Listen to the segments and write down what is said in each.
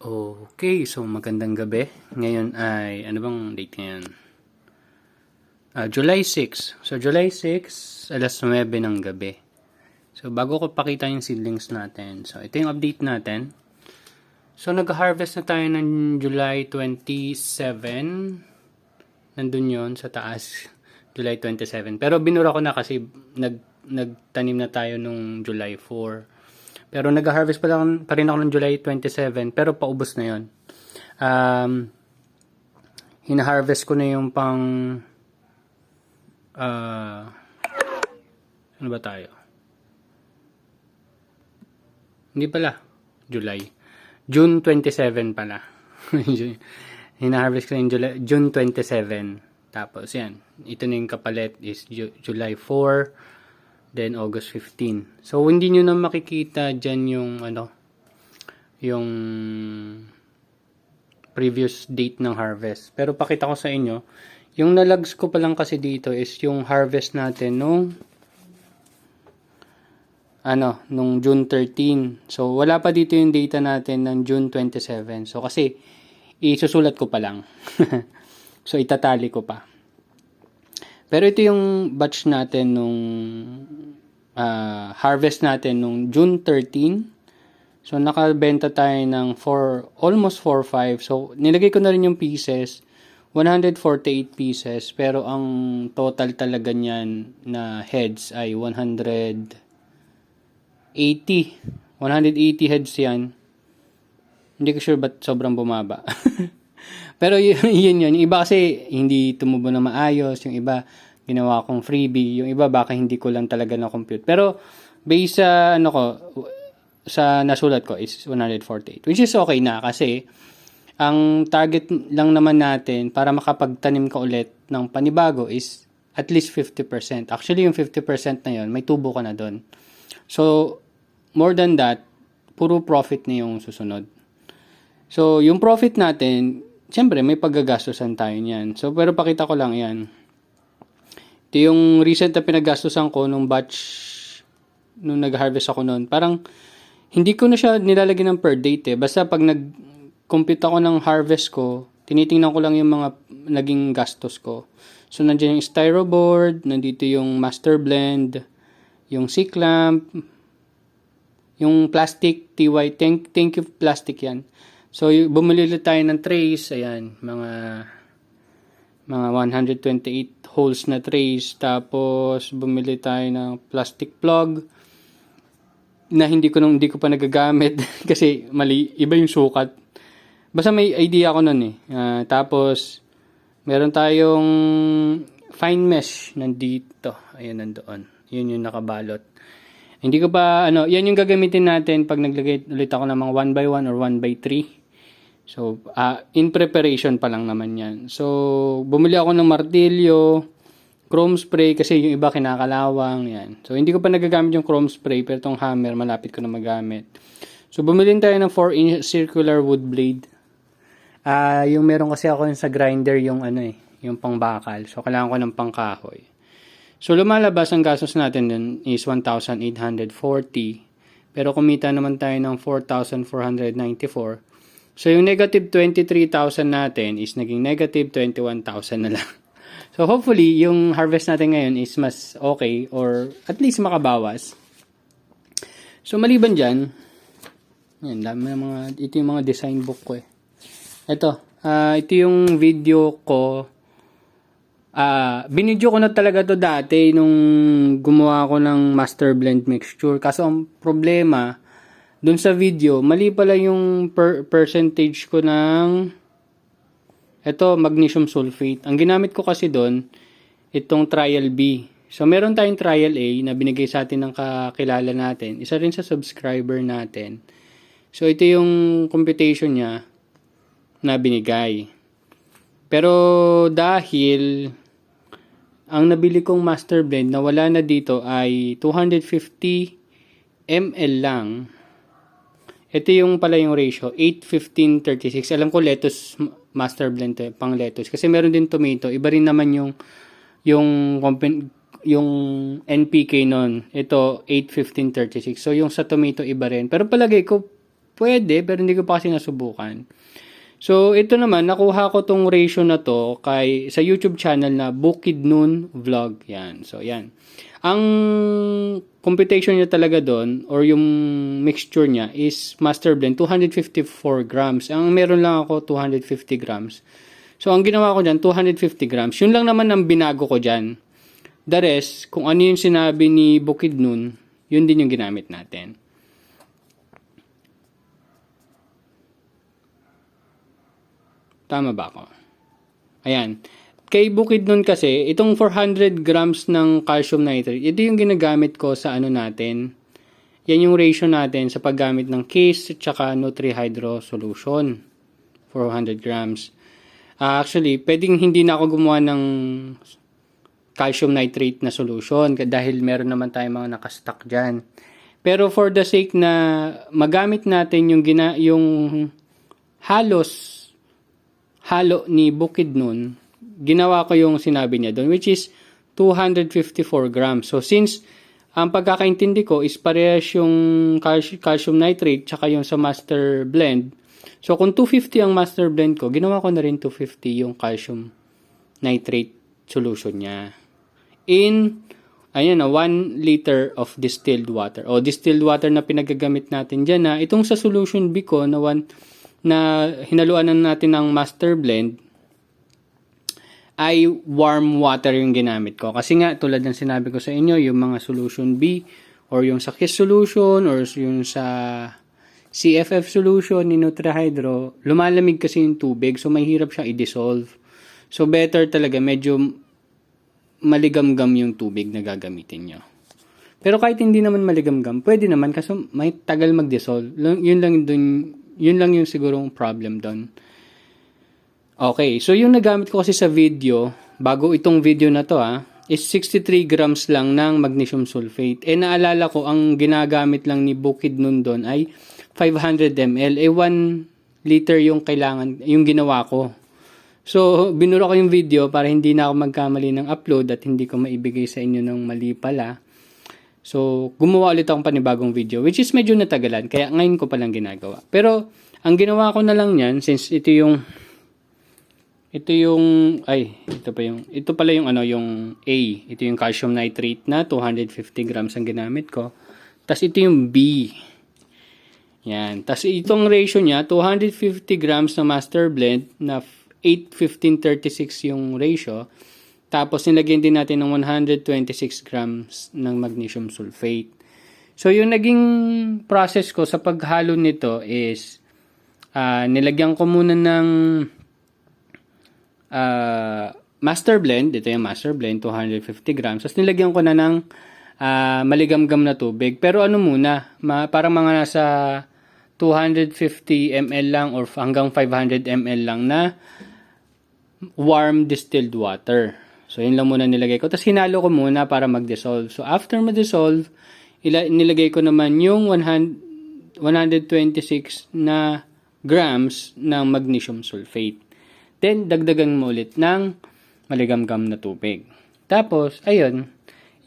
Okay, so magandang gabi. Ngayon ay, ano bang date ngayon? July 6. So, July 6, alas 9 ng gabi. So, bago ko pakita yung seedlings natin. So, ito yung update natin. So, nag-harvest na tayo ng July 27. Nandun yon sa taas. July 27. Pero binura ko na kasi nagtanim na tayo nung July 4. Pero nag-harvest pa rin ako ng July 27, pero paubos na yon. Hina-harvest ko na yung pang ano ba tayo? Hindi pala July. June 27 pala. Hina-harvest ko na yung June 27. Tapos yan. Ito na yung kapalit is July 4. Then August 15. So hindi niyo na makikita diyan yung yung previous date ng harvest. Pero pakita ko sa inyo, yung nalags ko pa lang kasi dito is yung harvest natin nung June 13. So wala pa dito yung data natin ng June 27. So kasi isusulat ko pa lang. So itatali ko pa. Pero ito yung batch natin nung harvest natin nung June 13. So nakabenta tayo ng almost 4.5. So nilagay ko na rin yung pieces, 148 pieces, pero ang total talaga niyan na heads ay 180 heads yan. Hindi ko sure ba't sobrang bumaba. Pero yun. Yung iba kasi hindi tumubo na maayos. Yung iba ginawa kong freebie. Yung iba baka hindi ko lang talaga na-compute. Pero based sa sa nasulat ko is 148. Which is okay na kasi ang target lang naman natin para makapagtanim ka ulit ng panibago is at least 50%. Actually yung 50% na yun, may tubo ka na doon. So more than that, puro profit na yung susunod. So yung profit natin, siyempre, may paggagastosan tayo niyan. So, pero pakita ko lang yan. Ito yung recent na pinaggastosan ko nung batch, nung nag-harvest ako noon. Parang, hindi ko na siya nilalagyan ng per date eh. Basta pag nag-compute ako ng harvest ko, tinitingnan ko lang yung mga naging gastos ko. So, nandiyan yung styro board, nandito yung master blend, yung C-clamp, yung plastic, TY, thank you plastic yan. So, bumili tayo ng trays. Ayan, mga 128 holes na trays. Tapos, bumili tayo ng plastic plug na hindi ko pa nagagamit kasi mali, iba yung sukat. Basta may idea ako nun eh. Tapos, meron tayong fine mesh nandito. Ayan, nandoon. Yun yung nakabalot. Hindi ko pa, yan yung gagamitin natin pag naglagay ulit ako ng mga 1x1 or 1x3. So, in preparation pa lang naman yan. So, bumili ako ng martilyo, chrome spray, kasi yung iba kinakalawang, yan. So, hindi ko pa nagagamit yung chrome spray, pero itong hammer, malapit ko na magamit. So, bumili tayo ng 4-inch circular wood blade. Yung meron kasi ako sa grinder, yung yung pangbakal. So, kailangan ko ng pangkahoy. So, lumalabas ang gastos natin dun is 1,840. Pero kumita naman tayo ng 4,494. So, yung negative 23,000 natin is naging negative 21,000 na lang. So, hopefully, yung harvest natin ngayon is mas okay or at least makabawas. So, maliban dyan, yan, ito yung mga design book ko eh. Ito yung video ko. Binidyo ko na talaga to dati nung gumawa ko ng master blend mixture. Kaso ang problema, dun sa video, mali pala yung percentage ko ng magnesium sulfate. Ang ginamit ko kasi dun, itong trial B. So, meron tayong trial A na binigay sa atin ng kakilala natin. Isa rin sa subscriber natin. So, ito yung computation niya na binigay. Pero dahil ang nabili kong master blend na wala na dito ay 250 ml lang. Ito yung pala yung ratio, 8:15:36. Alam ko lettuce master blend to, pang lettuce. Kasi meron din tomato. Iba rin naman yung NPK nun. Ito, 8:15:36. So, yung sa tomato iba rin. Pero palagay ko, Pwede, pero hindi ko pa kasi nasubukan. So, ito naman, nakuha ko tong ratio na to sa YouTube channel na Bukidnon Vlog. Yan. So, yan. Ang computation niya talaga doon, or yung mixture niya, is Master Blend, 254 grams. Ang meron lang ako, 250 grams. So, ang ginawa ko dyan, 250 grams. Yun lang naman ang binago ko dyan. The rest, kung ano yung sinabi ni Bukidnon, yun din yung ginamit natin. Tama ba ako? Ayan. Kay Bukidnon kasi, itong 400 grams ng calcium nitrate, ito yung ginagamit ko sa ano natin. Yan yung ratio natin sa paggamit ng KISS at saka NutriHydro solution. 400 grams. Actually, pwedeng hindi na ako gumawa ng calcium nitrate na solution dahil meron naman tayong mga nakastock dyan. Pero for the sake na magamit natin yung halo ni Bukidnon, ginawa ko yung sinabi niya doon, which is 254 grams. So, since ang pagkakaintindi ko is parehas yung calcium nitrate tsaka yung sa master blend. So, kung 250 ang master blend ko, ginawa ko na rin 250 yung calcium nitrate solution niya. In, 1 liter of distilled water. O, distilled water na pinagagamit natin dyan na itong sa solution B ko na hinaluan natin ng master blend ay warm water yung ginamit ko. Kasi nga, tulad ng sinabi ko sa inyo, yung mga solution B or yung sa KISS solution or yung sa CFF solution ni NutriHydro, lumalamig kasi yung tubig, so mahirap siyang i-dissolve. So better talaga, medyo maligamgam yung tubig na gagamitin nyo. Pero kahit hindi naman maligamgam, pwede naman kasi may tagal mag-dissolve. Yun lang yung sigurong problem doon. Okay, so yung nagamit ko kasi sa video, bago itong video na to is 63 grams lang ng magnesium sulfate. Naalala ko, ang ginagamit lang ni Bukidnon doon ay 500 ml. 1 liter yung ginawa ko. So, binura ko yung video para hindi na ako magkamali ng upload at hindi ko maibigay sa inyo ng mali pala. So, gumawa ulit akong panibagong video, which is medyo natagalan, kaya ngayon ko palang ginagawa. Pero, ang ginawa ko na lang yan, since ito pala yung A. Ito yung calcium nitrate na 250 grams ang ginamit ko. Tapos ito yung B. Yan. Tapos itong ratio niya, 250 grams na master blend na 8:15:36 yung ratio. Tapos nilagyan din natin ng 126 grams ng magnesium sulfate. So yung naging process ko sa paghalo nito is nilagyan ko muna ng master blend. Ito yung master blend, 250 grams. Tapos nilagyan ko na ng maligamgam na tubig. Pero ano muna, parang mga nasa 250 ml lang or hanggang 500 ml lang na warm distilled water. So, yun lang muna nilagay ko. Tapos, hinalo ko muna para mag-dissolve. So, after mag-dissolve, nilagay ko naman yung 126 na grams ng magnesium sulfate. Then, dagdagan mo ulit ng maligamgam na tubig. Tapos, ayun,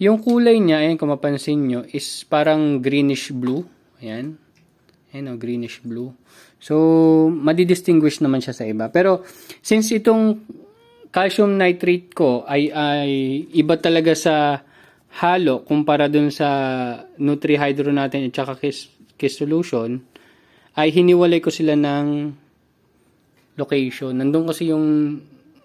yung kulay niya, ayan, kung mapansin nyo, is parang greenish blue. Ayan. Ayan, greenish blue. So, madidistinguish naman siya sa iba. Pero, since itong calcium nitrate ko ay iba talaga sa halo kumpara dun sa NutriHydro natin at saka KISS solution, ay hiniwalay ko sila ng location. Nandun kasi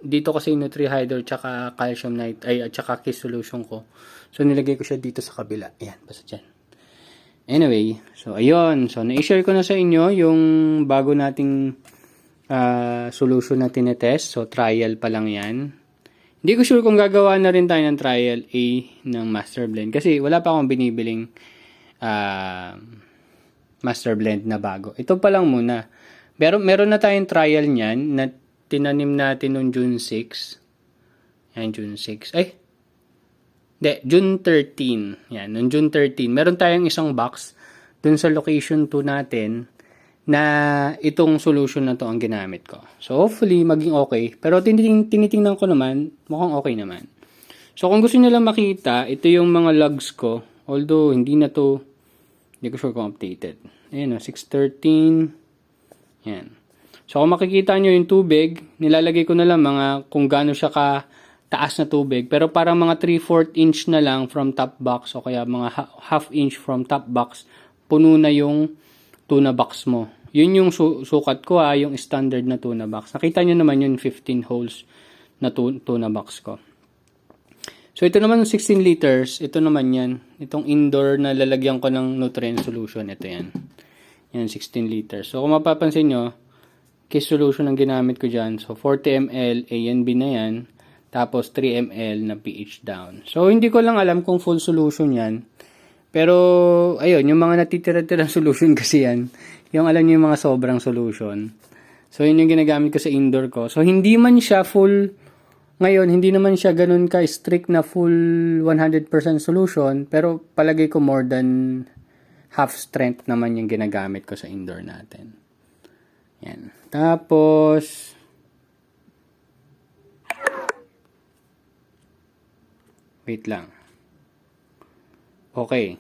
dito kasi yung NutriHydro at saka calcium nitrate at saka KISS solution ko. So, nilagay ko siya dito sa kabila. Ayan, basta dyan. Anyway, so ayun. So, na-share ko na sa inyo yung bago nating solution na tinetest. So, trial pa lang yan. Hindi ko sure kung gagawa na rin tayo ng trial A ng master blend. Kasi wala pa akong binibiling master blend na bago. Ito pa lang muna. Pero meron na tayong trial niyan na tinanim natin noong June 6. Yan, June 6. June 13. Yan, noong June 13. Meron tayong isang box dun sa location 2 natin na itong solution na to ang ginamit ko. So, hopefully, maging okay. Pero tinitingnan ko naman, mukhang okay naman. So, kung gusto nyo lang makita, ito yung mga logs ko. Although, hindi ko sure kung updated. Ayan o, 613. Yan. So, kung makikita nyo yung tubig, nilalagay ko na lang mga kung gaano siya ka taas na tubig. Pero parang mga 3/4 inch na lang from top box o kaya mga half inch from top box, puno na yung tuna box mo. Yun yung sukat ko yung standard na tuna box. Nakita nyo naman yun, 15 holes na tuna box ko. So, ito naman 16 liters. Ito naman yan. Itong indoor na lalagyan ko ng nutrient solution. Ito yan. Yan, 16 liters. So, kung mapapansin nyo, case solution ang ginamit ko dyan. So, 40 ml A and B na yan. Tapos, 3 ml na pH down. So, hindi ko lang alam kung full solution yan. Pero, ayun, yung mga natitira-tirang solution kasi yan. Yung alam nyo yung mga sobrang solution. So, yun yung ginagamit ko sa indoor ko. So, hindi man siya full. Ngayon, hindi naman siya ganun ka-strict na full 100% solution, pero palagay ko more than half strength naman yung ginagamit ko sa indoor natin. Yan. Tapos, wait lang. Okay.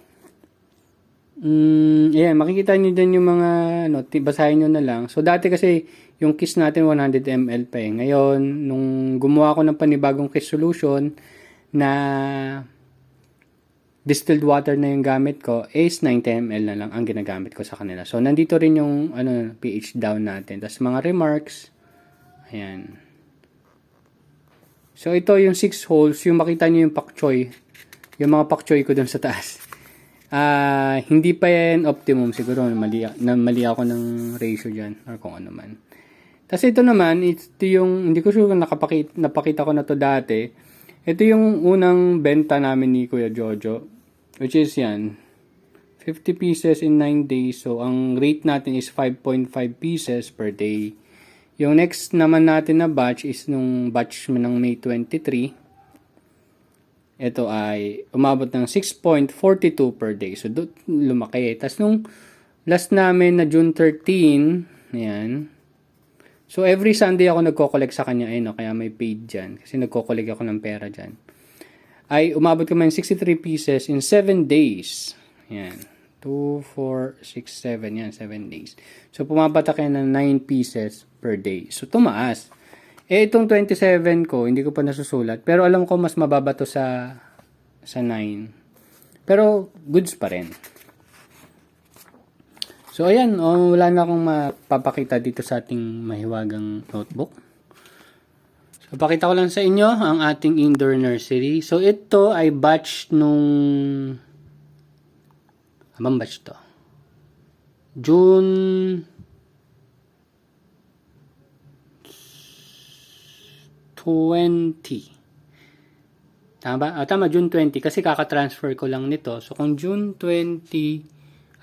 Ayan, makikita nyo dyan yung mga, basahin nyo na lang. So, dati kasi, yung kiss natin 100 ml pa eh. Ngayon, nung gumawa ko ng panibagong kiss solution na distilled water na yung gamit ko, is 90 ml na lang ang ginagamit ko sa kanila. So, nandito rin yung pH down natin. Tapos, mga remarks. Ayan. So, ito yung 6 holes. Yung makita nyo yung pak choy. Yung mga pak choy ko dun sa taas. Hindi pa yan optimum. Siguro, mali ako ng ratio dyan. Or kung ano man. Tapos ito naman, ito yung, hindi ko sure kung napakita ko na to dati. Ito yung unang benta namin ni Kuya Jojo. Which is yan, 50 pieces in 9 days. So, ang rate natin is 5.5 pieces per day. Yung next naman natin na batch is nung batch ng May 23. Ito ay umabot ng 6.42 per day. So, lumaki. Tapos nung last namin na June 13, ayan. So, every Sunday ako nagko-collect sa kanya. Ayun, kaya may paid dyan. Kasi nagko-collect ako ng pera dyan. Ay, umabot kami ng 63 pieces in 7 days. Ayan. 2, 4, 6, 7. Yan, 7 days. So, pumapata kayo ng 9 pieces per day. So, tumaas. Itong 27 ko, hindi ko pa nasusulat. Pero alam ko mas mababa to sa 9. Pero, goods pa rin. So, ayan, wala na akong mapapakita dito sa ating mahiwagang notebook. So, pakita ko lang sa inyo ang ating indoor nursery. So, ito ay batch nung... Abang batch to? June... 20. Tama ba? Tama, June 20. Kasi kaka-transfer ko lang nito. So, kung June 20...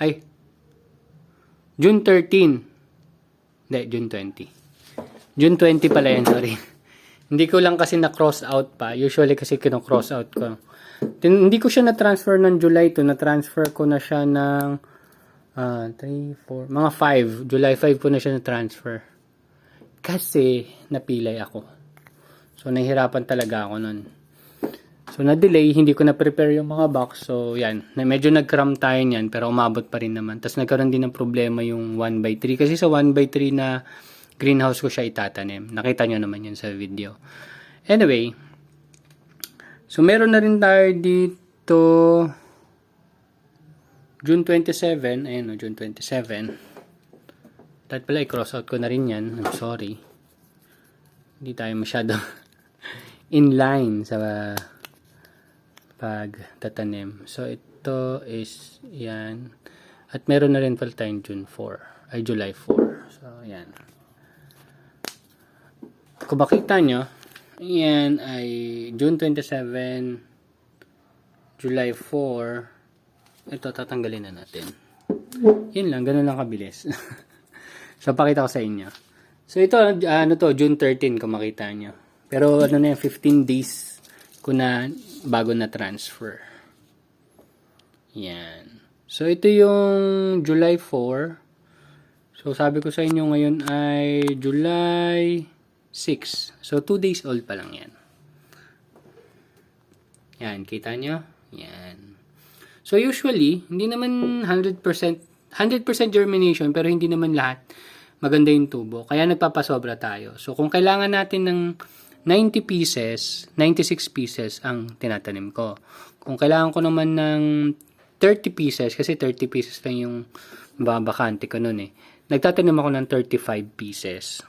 June 13. Hindi, June 20. June 20 pala yan, sorry. Hindi ko lang kasi na-cross out pa. Usually kasi kino-cross out ko. Hindi ko siya na-transfer ng July to. Na-transfer ko na siya ng 3, 4, mga 5. July 5 ko na siya na-transfer. Kasi napilay ako. So, nahihirapan talaga ako nun. So, na-delay, hindi ko na-prepare yung mga box. So, yan. Medyo nag-cram tayo niyan, pero umabot pa rin naman. Tapos, nagkaroon din ng problema yung 1x3. Kasi sa 1x3 na greenhouse ko siya itatanim. Nakita nyo naman yun sa video. Anyway, so, meron na rin tayo dito June 27. Ayun, June 27. Dapat pala, i-cross out ko na rin yan. I'm sorry. Hindi tayo masyado in line sa pagtatanim. So, ito is yan. At meron na rin pala tayong July 4. So, yan. Kung makita nyo, yan ay June 27, July 4. Ito, tatanggalin na natin. Yun lang, ganun lang kabilis. So, pakita ko sa inyo. So, ito, June 13 kung makita nyo. Pero, 15 days ko na bago na transfer. Yan. So, ito yung July 4. So, sabi ko sa inyo ngayon ay July 6. So, 2 days old pa lang yan. Yan, kita nyo? Yan. So, usually, hindi naman 100% 100% germination pero hindi naman lahat maganda yung tubo. Kaya nagpapasobra tayo. So kung kailangan natin ng 90 pieces, 96 pieces ang tinatanim ko. Kung kailangan ko naman ng 30 pieces, kasi 30 pieces lang yung babakante ko nun eh. Nagtatanim ako ng 35 pieces.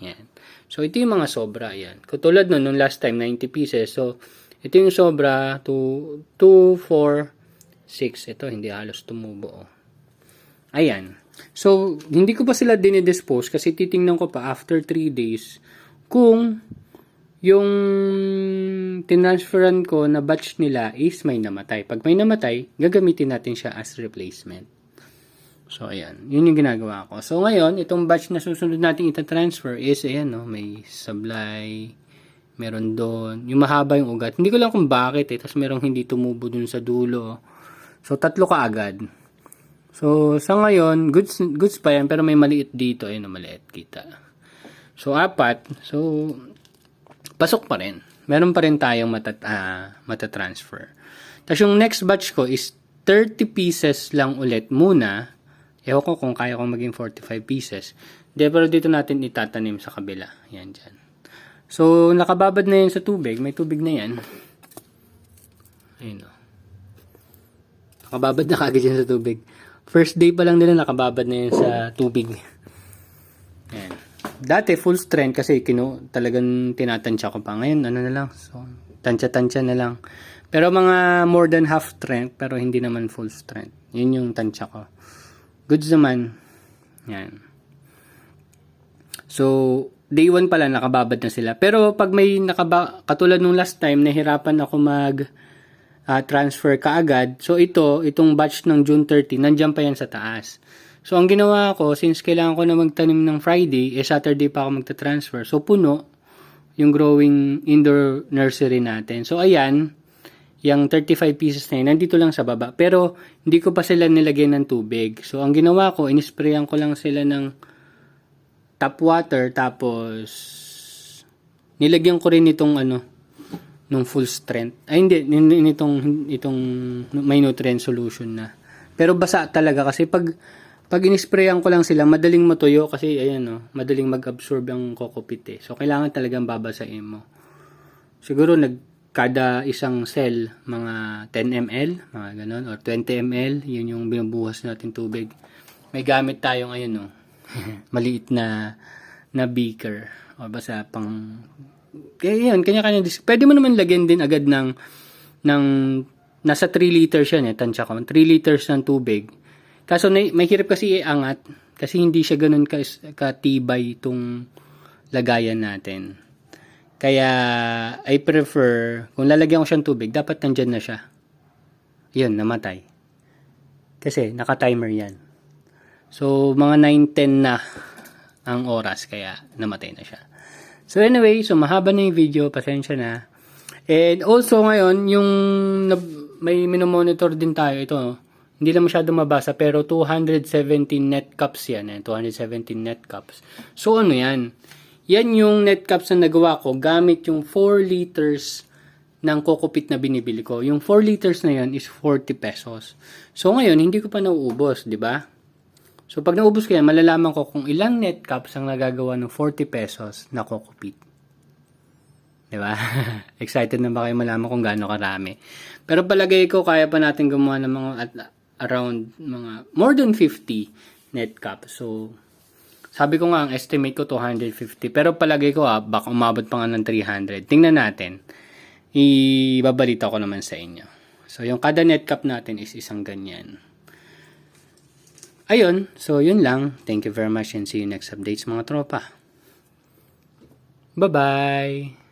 Yan. So ito yung mga sobra. Yan. Katulad nun, nung last time, 90 pieces. So ito yung sobra, 2, 4, 6. Ito, hindi halos tumubo. Ayan. So, hindi ko pa sila dinidispose kasi titingnan ko pa after 3 days kung yung tinransferan ko na batch nila is may namatay. Pag may namatay, gagamitin natin siya as replacement. So, ayan. Yun yung ginagawa ko. So, ngayon, itong batch na susunod natin itatransfer is, ayan, no, may sablay, meron doon. Yung mahaba yung ugat. Hindi ko lang kung bakit eh. Tapos merong hindi tumubo dun sa dulo. So, 3 ka agad. So, sa ngayon, goods pa yan. Pero may maliit dito. Ayun, maliit. Kita. So, 4. So, pasok pa rin. Meron pa rin tayong matatransfer. Tapos yung next batch ko is 30 pieces lang ulit muna. Ewan ko kung kaya kong maging 45 pieces. Pero dito natin itatanim sa kabila. Yan dyan. So, nakababad na yan sa tubig. May tubig na yan. Ayun o. Nakababad na kagad yan sa tubig. First day pa lang nila nakababad na yan sa tubig. Ayan. Dati full strength kasi talagang tinatansya ko pa. Ngayon ano na lang. So, tansya-tansya na lang. Pero mga more than half strength pero hindi naman full strength. Yun yung tansya ko. Goods naman. Yan. So, day 1 pa lang nakababad na sila. Pero pag may katulad nung last time, nahirapan ako transfer kaagad. So, itong batch ng June 30, nandyan pa yan sa taas. So, ang ginawa ko, since kailangan ko na magtanim ng Friday, Saturday pa ako magta-transfer. So, puno yung growing indoor nursery natin. So, ayan, yung 35 pieces na yun, nandito lang sa baba. Pero, hindi ko pa sila nilagyan ng tubig. So, ang ginawa ko, inisprayan ko lang sila ng tap water, tapos, nilagyan ko rin itong nung full strength. Ay, hindi, itong may nutrient solution na. Pero basa talaga kasi pag inisprayan ko lang sila, madaling matuyo kasi ayan madaling mag-absorb ang kokopit eh. So kailangan talagang babasain mo. Siguro kada isang cell mga 10 ml, mga ganon, or 20 ml, yun yung binubuhas natin tubig. May gamit tayo ngayon maliit na beaker o basta pang kaya yun, kanya-kanya. Pwede mo naman lagyan din agad ng nasa 3 liters yan tansya ko. 3 liters ng tubig. Kaso may hirap kasi iangat kasi hindi siya ganun katibay itong lagayan natin. Kaya I prefer, kung lalagyan ko siyang tubig, dapat nandyan na siya. Yun, namatay. Kasi naka-timer yan. So, mga 9:10 na ang oras, kaya namatay na siya. So anyway, so mahaba na yung video, pasensya na. And also ngayon, yung may minomonitor din tayo, ito, hindi lang masyado mabasa, pero 217 net cups yan, 217 net cups. So ano yan? Yan yung net cups na nagawa ko gamit yung 4 liters ng kokopit na binibili ko. Yung 4 liters na yan is 40 pesos. So ngayon, hindi ko pa nauubos, di ba? So pag naubos ko yan, malalaman ko kung ilang net cups ang nagagawa ng 40 pesos na kokopit. Di ba? Excited na ba kayo malaman kung gaano karami? Pero palagay ko, kaya pa natin gumawa ng mga around mga more than 50 net cups. So, sabi ko nga, ang estimate ko 250. Pero palagay ko, baka umabot pa nga ng 300. Tingnan natin. Ibabalita ko naman sa inyo. So, yung kada net cup natin is isang ganyan. Ayun. So, yun lang. Thank you very much and see you next updates mga tropa. Bye-bye!